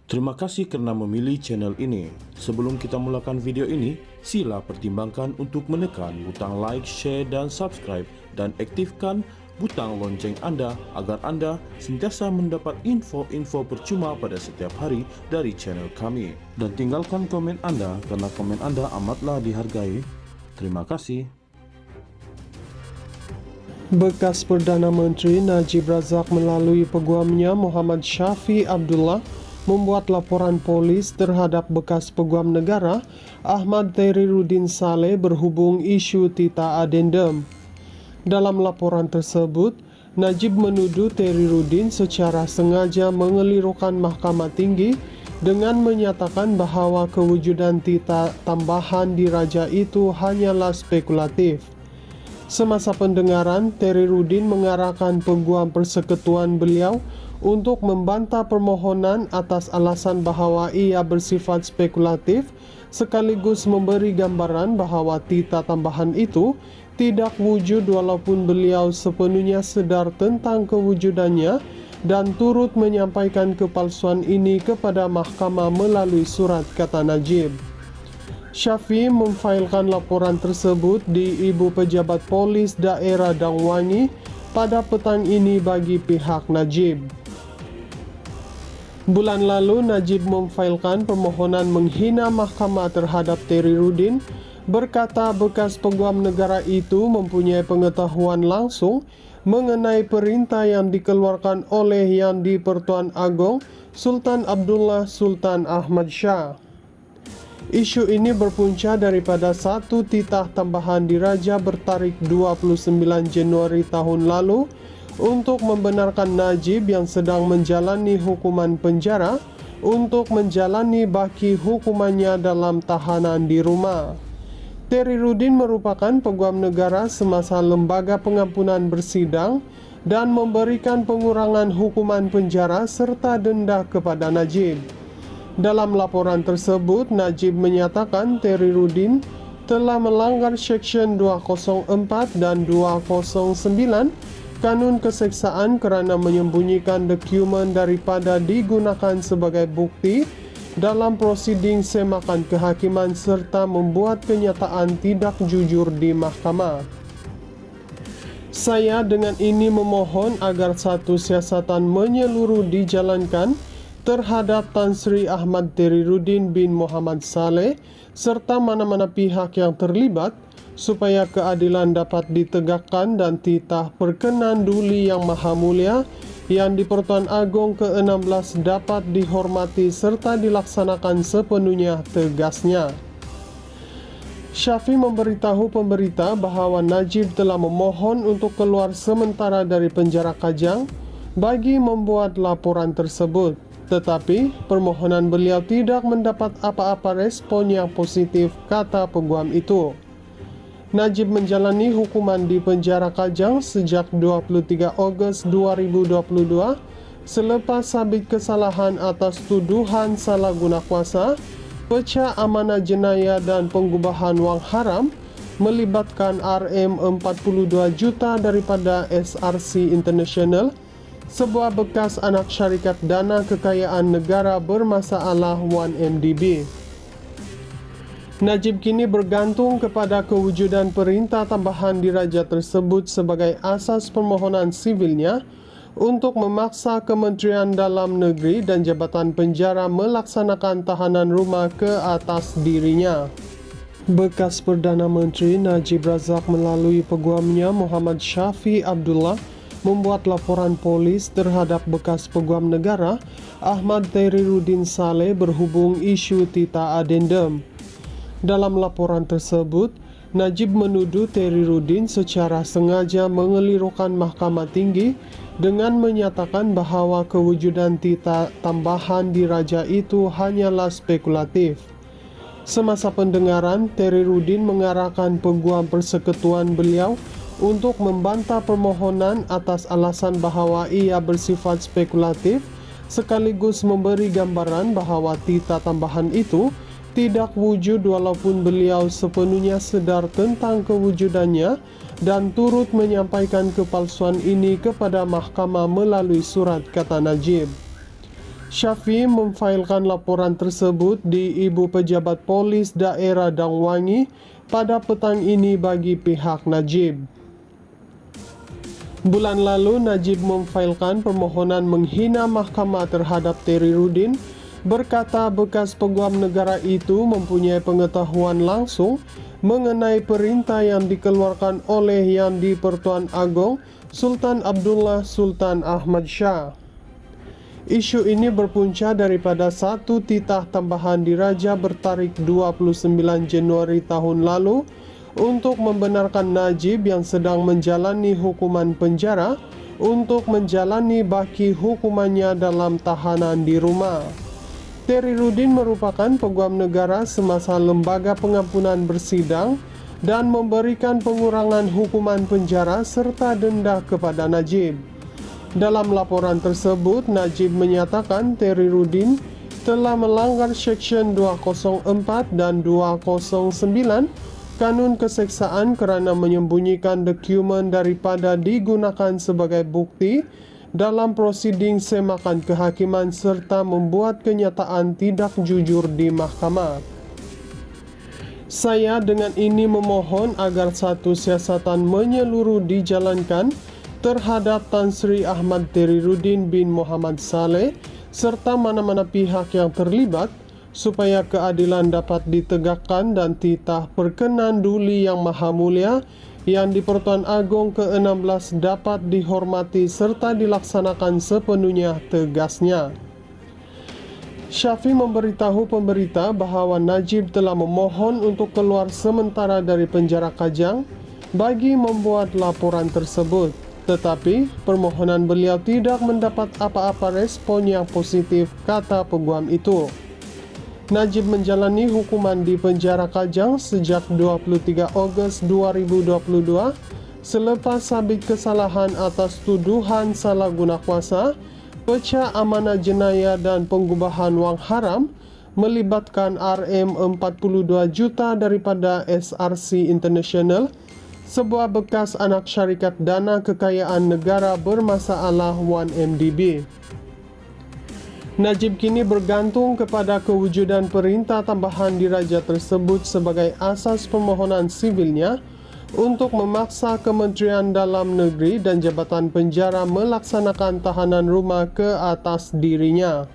Terima kasih kerana memilih channel ini. Sebelum kita mulakan video ini, sila pertimbangkan untuk menekan butang like, share dan subscribe dan aktifkan butang lonceng anda agar anda sentiasa mendapat info-info percuma pada setiap hari dari channel kami. Dan tinggalkan komen anda kerana komen anda amatlah dihargai. Terima kasih. Bekas Perdana Menteri Najib Razak melalui peguamnya Muhammad Syafi Abdullah membuat laporan polis terhadap bekas peguam negara Ahmad Tehriruddin Saleh berhubung isu Tita Adendum. Dalam laporan tersebut, Najib menuduh Tehriruddin secara sengaja mengelirukan Mahkamah Tinggi dengan menyatakan bahawa kewujudan tita tambahan diraja itu hanyalah spekulatif. Semasa pendengaran, Tehriruddin mengarahkan peguam persekutuan beliau untuk membantah permohonan atas alasan bahawa ia bersifat spekulatif sekaligus memberi gambaran bahawa tita tambahan itu tidak wujud walaupun beliau sepenuhnya sedar tentang kewujudannya dan turut menyampaikan kepalsuan ini kepada mahkamah melalui surat, kata Najib. Syafi memfailkan laporan tersebut di Ibu Pejabat Polis Daerah Dangwangi pada petang ini bagi pihak Najib. Bulan lalu, Najib memfailkan permohonan menghina mahkamah terhadap Tehriruddin, berkata bekas peguam negara itu mempunyai pengetahuan langsung mengenai perintah yang dikeluarkan oleh Yang di-Pertuan Agong Sultan Abdullah Sultan Ahmad Shah. Isu ini berpunca daripada satu titah tambahan diraja bertarikh 29 Januari tahun lalu untuk membenarkan Najib yang sedang menjalani hukuman penjara untuk menjalani baki hukumannya dalam tahanan di rumah. Tehriruddin merupakan peguam negara semasa Lembaga Pengampunan bersidang dan memberikan pengurangan hukuman penjara serta denda kepada Najib. Dalam laporan tersebut, Najib menyatakan Tehriruddin telah melanggar Seksyen 204 dan 209 Kanun Keseksaan kerana menyembunyikan dokumen daripada digunakan sebagai bukti dalam prosiding semakan kehakiman serta membuat kenyataan tidak jujur di mahkamah. Saya dengan ini memohon agar satu siasatan menyeluruh dijalankan terhadap Tan Sri Ahmad Tehriruddin bin Muhammad Saleh serta mana-mana pihak yang terlibat supaya keadilan dapat ditegakkan dan titah perkenan Duli Yang Maha Mulia Yang di-Pertuan Agong ke-16 dapat dihormati serta dilaksanakan sepenuhnya, tegasnya. Syafi memberitahu pemberita bahawa Najib telah memohon untuk keluar sementara dari penjara Kajang bagi membuat laporan tersebut. Tetapi permohonan beliau tidak mendapat apa-apa respon yang positif, kata peguam itu. Najib menjalani hukuman di penjara Kajang sejak 23 Ogos 2022 selepas sabit kesalahan atas tuduhan salah guna kuasa, pecah amanah jenayah dan pengubahan wang haram melibatkan RM42 juta daripada SRC International, sebuah bekas anak syarikat dana kekayaan negara bermasalah 1MDB. Najib kini bergantung kepada kewujudan perintah tambahan diraja tersebut sebagai asas permohonan sivilnya untuk memaksa Kementerian Dalam Negeri dan Jabatan Penjara melaksanakan tahanan rumah ke atas dirinya. Bekas Perdana Menteri Najib Razak melalui peguamnya Muhammad Syafi Abdullah membuat laporan polis terhadap bekas peguam negara Ahmad Tehriruddin Saleh berhubung isu Tita Adendum. Dalam laporan tersebut, Najib menuduh Tehriruddin secara sengaja mengelirukan Mahkamah Tinggi dengan menyatakan bahawa kewujudan tita tambahan diraja itu hanyalah spekulatif. Semasa pendengaran, Tehriruddin mengarahkan peguam persekutuan beliau untuk membantah permohonan atas alasan bahawa ia bersifat spekulatif sekaligus memberi gambaran bahawa tita tambahan itu tidak wujud walaupun beliau sepenuhnya sedar tentang kewujudannya dan turut menyampaikan kepalsuan ini kepada mahkamah melalui surat, kata Najib. Syafi memfailkan laporan tersebut di Ibu Pejabat Polis Daerah Dangwangi pada petang ini bagi pihak Najib. Bulan lalu, Najib memfailkan permohonan menghina mahkamah terhadap Terry Rudin, berkata bekas peguam negara itu mempunyai pengetahuan langsung mengenai perintah yang dikeluarkan oleh Yang di-Pertuan Agong Sultan Abdullah Sultan Ahmad Shah. Isu ini berpunca daripada satu titah tambahan diraja bertarikh 29 Januari tahun lalu untuk membenarkan Najib yang sedang menjalani hukuman penjara untuk menjalani baki hukumannya dalam tahanan di rumah. Terry Rudin merupakan peguam negara semasa Lembaga Pengampunan bersidang dan memberikan pengurangan hukuman penjara serta denda kepada Najib. Dalam laporan tersebut, Najib menyatakan Terry Rudin telah melanggar Seksyen 204 dan 209 Kanun Keseksaan kerana menyembunyikan dokumen daripada digunakan sebagai bukti dalam prosiding semakan kehakiman serta membuat kenyataan tidak jujur di mahkamah. Saya dengan ini memohon agar satu siasatan menyeluruh dijalankan terhadap Tan Sri Ahmad Terry Rudin bin Muhammad Saleh serta mana-mana pihak yang terlibat supaya keadilan dapat ditegakkan dan titah perkenan Duli Yang Maha Mulia Yang di-Pertuan Agong ke-16 dapat dihormati serta dilaksanakan sepenuhnya, tegasnya. Syafi memberitahu pemberita bahawa Najib telah memohon untuk keluar sementara dari penjara Kajang bagi membuat laporan tersebut. Tetapi permohonan beliau tidak mendapat apa-apa respon yang positif, kata peguam itu. Najib menjalani hukuman di penjara Kajang sejak 23 Ogos 2022 selepas sabit kesalahan atas tuduhan salah guna kuasa, pecah amanah jenayah dan pengubahan wang haram melibatkan RM42 juta daripada SRC International, sebuah bekas anak syarikat dana kekayaan negara bermasalah 1MDB. Najib kini bergantung kepada kewujudan perintah tambahan diraja tersebut sebagai asas permohonan sivilnya untuk memaksa Kementerian Dalam Negeri dan Jabatan Penjara melaksanakan tahanan rumah ke atas dirinya.